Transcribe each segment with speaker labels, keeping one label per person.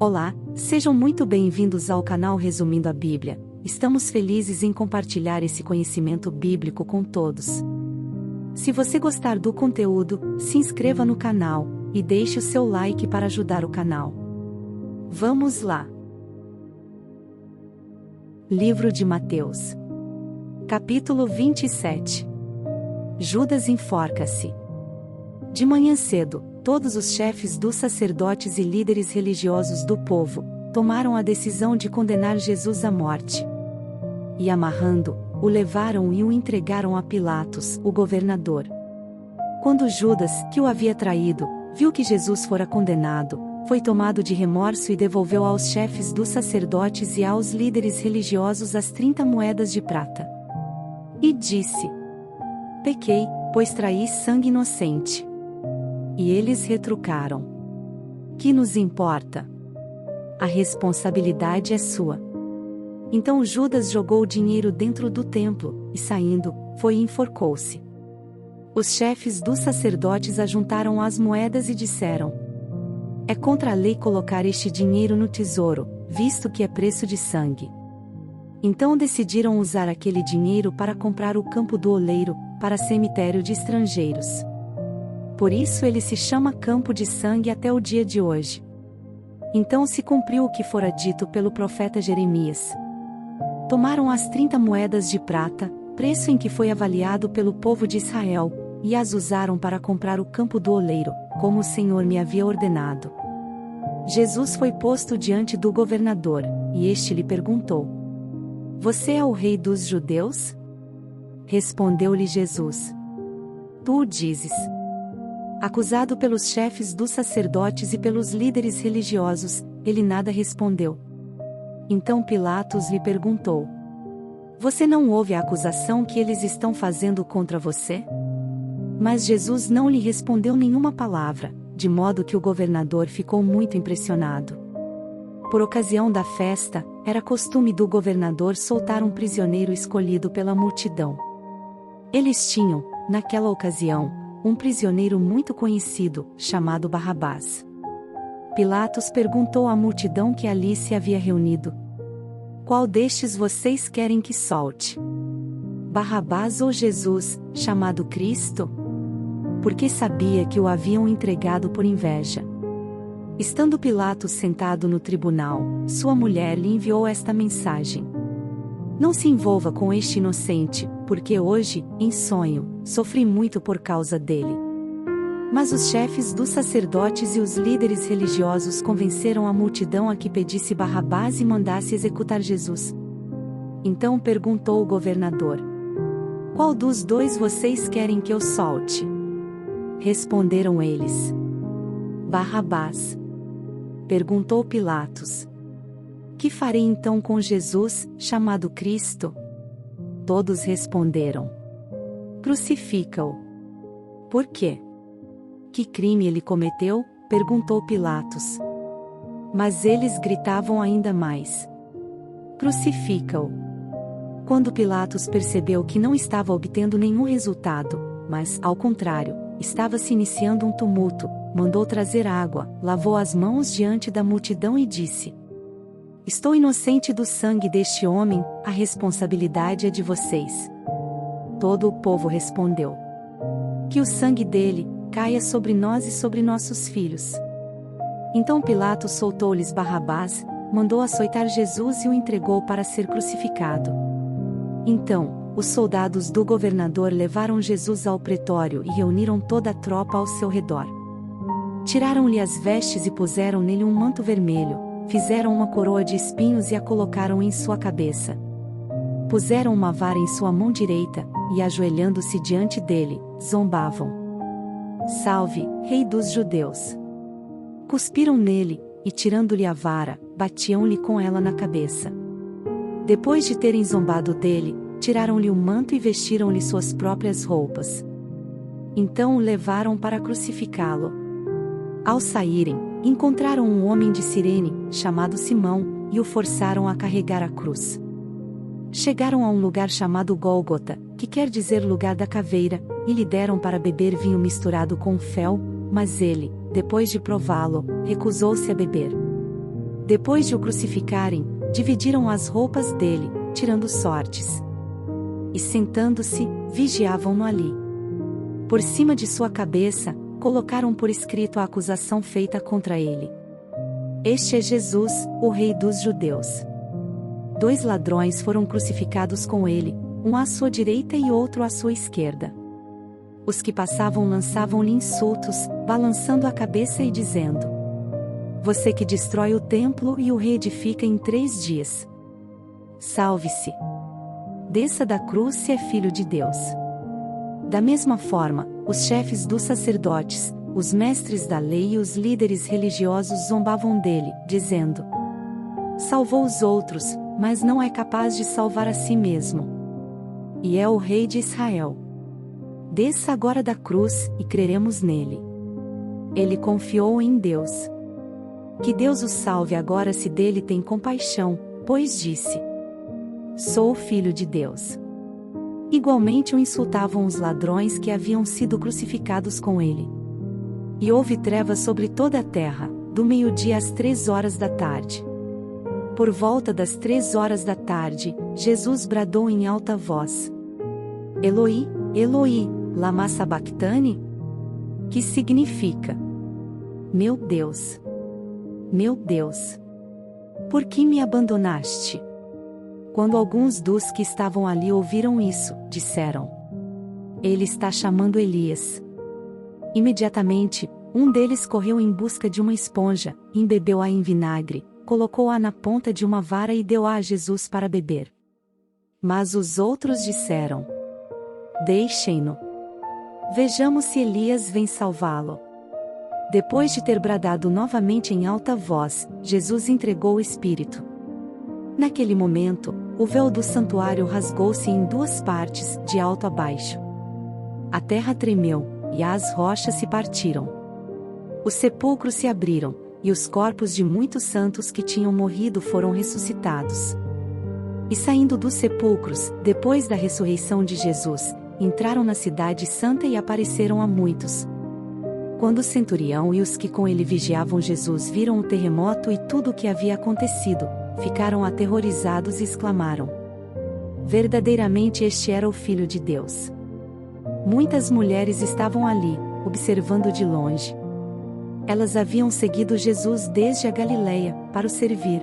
Speaker 1: Olá, sejam muito bem-vindos ao canal Resumindo a Bíblia. Estamos felizes em compartilhar esse conhecimento bíblico com todos. Se você gostar do conteúdo, se inscreva no canal e deixe o seu like para ajudar o canal. Vamos lá! Livro de Mateus, capítulo 27. Judas enforca-se. De manhã cedo, todos os chefes dos sacerdotes e líderes religiosos do povo tomaram a decisão de condenar Jesus à morte. E amarrando, o levaram e o entregaram a Pilatos, o governador. Quando Judas, que o havia traído, viu que Jesus fora condenado, foi tomado de remorso e devolveu aos chefes dos sacerdotes e aos líderes religiosos as 30 moedas de prata. E disse: Pequei, pois traí sangue inocente. E eles retrucaram: Que nos importa? A responsabilidade é sua. Então Judas jogou o dinheiro dentro do templo, e saindo, foi e enforcou-se. Os chefes dos sacerdotes ajuntaram as moedas e disseram: É contra a lei colocar este dinheiro no tesouro, visto que é preço de sangue. Então decidiram usar aquele dinheiro para comprar o campo do oleiro, para cemitério de estrangeiros. Por isso ele se chama Campo de Sangue até o dia de hoje. Então se cumpriu o que fora dito pelo profeta Jeremias. Tomaram as 30 moedas de prata, preço em que foi avaliado pelo povo de Israel, e as usaram para comprar o campo do oleiro, como o Senhor me havia ordenado. Jesus foi posto diante do governador, e este lhe perguntou: Você é o rei dos judeus? Respondeu-lhe Jesus: Tu o dizes. Acusado pelos chefes dos sacerdotes e pelos líderes religiosos, ele nada respondeu. Então Pilatos lhe perguntou: Você não ouve a acusação que eles estão fazendo contra você? Mas Jesus não lhe respondeu nenhuma palavra, de modo que o governador ficou muito impressionado. Por ocasião da festa, era costume do governador soltar um prisioneiro escolhido pela multidão. Eles tinham, naquela ocasião, um prisioneiro muito conhecido, chamado Barrabás. Pilatos perguntou à multidão que ali se havia reunido: Qual destes vocês querem que solte? Barrabás ou Jesus, chamado Cristo? Porque sabia que o haviam entregado por inveja. Estando Pilatos sentado no tribunal, sua mulher lhe enviou esta mensagem: Não se envolva com este inocente, porque hoje, em sonho, sofri muito por causa dele. Mas os chefes dos sacerdotes e os líderes religiosos convenceram a multidão a que pedisse Barrabás e mandasse executar Jesus. Então perguntou o governador: Qual dos dois vocês querem que eu solte? Responderam eles: Barrabás. Perguntou Pilatos: Que farei então com Jesus, chamado Cristo? Todos responderam: Crucifica-o. Por quê? Que crime ele cometeu? Perguntou Pilatos. Mas eles gritavam ainda mais: Crucifica-o. Quando Pilatos percebeu que não estava obtendo nenhum resultado, mas, ao contrário, estava se iniciando um tumulto, mandou trazer água, lavou as mãos diante da multidão e disse: Estou inocente do sangue deste homem, a responsabilidade é de vocês. Todo o povo respondeu: Que o sangue dele caia sobre nós e sobre nossos filhos. Então Pilatos soltou-lhes Barrabás, mandou açoitar Jesus e o entregou para ser crucificado. Então, os soldados do governador levaram Jesus ao pretório e reuniram toda a tropa ao seu redor. Tiraram-lhe as vestes e puseram nele um manto vermelho, fizeram uma coroa de espinhos e a colocaram em sua cabeça. Puseram uma vara em sua mão direita, e ajoelhando-se diante dele, zombavam: Salve, Rei dos Judeus! Cuspiram nele, e tirando-lhe a vara, batiam-lhe com ela na cabeça. Depois de terem zombado dele, tiraram-lhe o manto e vestiram-lhe suas próprias roupas. Então o levaram para crucificá-lo. Ao saírem, encontraram um homem de Cirene, chamado Simão, e o forçaram a carregar a cruz. Chegaram a um lugar chamado Gólgota, que quer dizer lugar da caveira, e lhe deram para beber vinho misturado com fel, mas ele, depois de prová-lo, recusou-se a beber. Depois de o crucificarem, dividiram as roupas dele, tirando sortes. E sentando-se, vigiavam-no ali. Por cima de sua cabeça, colocaram por escrito a acusação feita contra ele. Este é Jesus, o Rei dos Judeus. 2 ladrões foram crucificados com ele, um à sua direita e outro à sua esquerda. Os que passavam lançavam-lhe insultos, balançando a cabeça e dizendo: Você que destrói o templo e o reedifica em 3 dias. Salve-se! Desça da cruz se é filho de Deus. Da mesma forma, os chefes dos sacerdotes, os mestres da lei e os líderes religiosos zombavam dele, dizendo: Salvou os outros, mas não é capaz de salvar a si mesmo. E é o Rei de Israel. Desça agora da cruz, e creremos nele. Ele confiou em Deus. Que Deus o salve agora se dele tem compaixão, pois disse: Sou o Filho de Deus. Igualmente o insultavam os ladrões que haviam sido crucificados com ele. E houve trevas sobre toda a terra, do meio-dia às 3 horas da tarde. Por volta das 3 horas da tarde, Jesus bradou em alta voz: Eloi, Eloi, lama sabactani? Que significa: Meu Deus, por que me abandonaste? Quando alguns dos que estavam ali ouviram isso, disseram: Ele está chamando Elias. Imediatamente, um deles correu em busca de uma esponja, embebeu-a em vinagre, colocou-a na ponta de uma vara e deu-a a Jesus para beber. Mas os outros disseram: Deixem-no. Vejamos se Elias vem salvá-lo. Depois de ter bradado novamente em alta voz, Jesus entregou o Espírito. Naquele momento, o véu do santuário rasgou-se em 2 partes, de alto a baixo. A terra tremeu, e as rochas se partiram. Os sepulcros se abriram, e os corpos de muitos santos que tinham morrido foram ressuscitados. E saindo dos sepulcros, depois da ressurreição de Jesus, entraram na cidade santa e apareceram a muitos. Quando o centurião e os que com ele vigiavam Jesus viram o terremoto e tudo o que havia acontecido, ficaram aterrorizados e exclamaram: Verdadeiramente este era o Filho de Deus. Muitas mulheres estavam ali, observando de longe. Elas haviam seguido Jesus desde a Galileia, para o servir.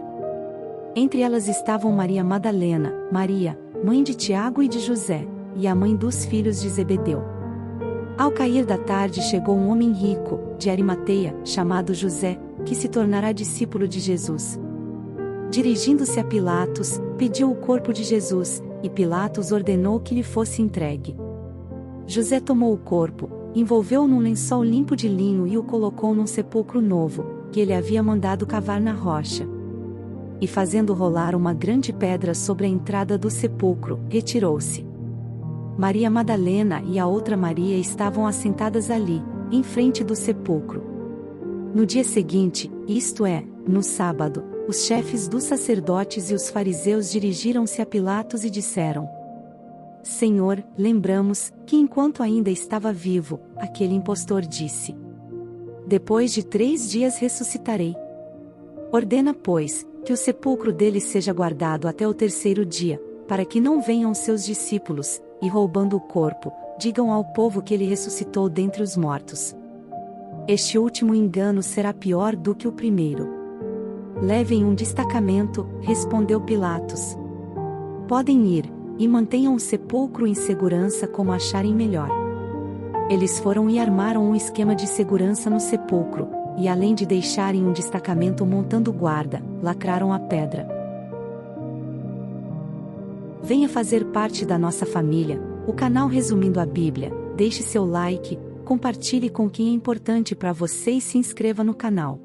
Speaker 1: Entre elas estavam Maria Madalena, Maria, mãe de Tiago e de José, e a mãe dos filhos de Zebedeu. Ao cair da tarde chegou um homem rico, de Arimateia, chamado José, que se tornará discípulo de Jesus. Dirigindo-se a Pilatos, pediu o corpo de Jesus, e Pilatos ordenou que lhe fosse entregue. José tomou o corpo, envolveu-o num lençol limpo de linho e o colocou num sepulcro novo, que ele havia mandado cavar na rocha. E fazendo rolar uma grande pedra sobre a entrada do sepulcro, retirou-se. Maria Madalena e a outra Maria estavam assentadas ali, em frente do sepulcro. No dia seguinte, isto é, no sábado, os chefes dos sacerdotes e os fariseus dirigiram-se a Pilatos e disseram: Senhor, lembramos que enquanto ainda estava vivo, aquele impostor disse: Depois de 3 dias ressuscitarei. Ordena, pois, que o sepulcro dele seja guardado até o 3º dia, para que não venham seus discípulos, e roubando o corpo, digam ao povo que ele ressuscitou dentre os mortos. Este último engano será pior do que o primeiro. Levem um destacamento, respondeu Pilatos. Podem ir, e mantenham o sepulcro em segurança como acharem melhor. Eles foram e armaram um esquema de segurança no sepulcro, e além de deixarem um destacamento montando guarda, lacraram a pedra. Venha fazer parte da nossa família, o canal Resumindo a Bíblia. Deixe seu like, compartilhe com quem é importante para você e se inscreva no canal.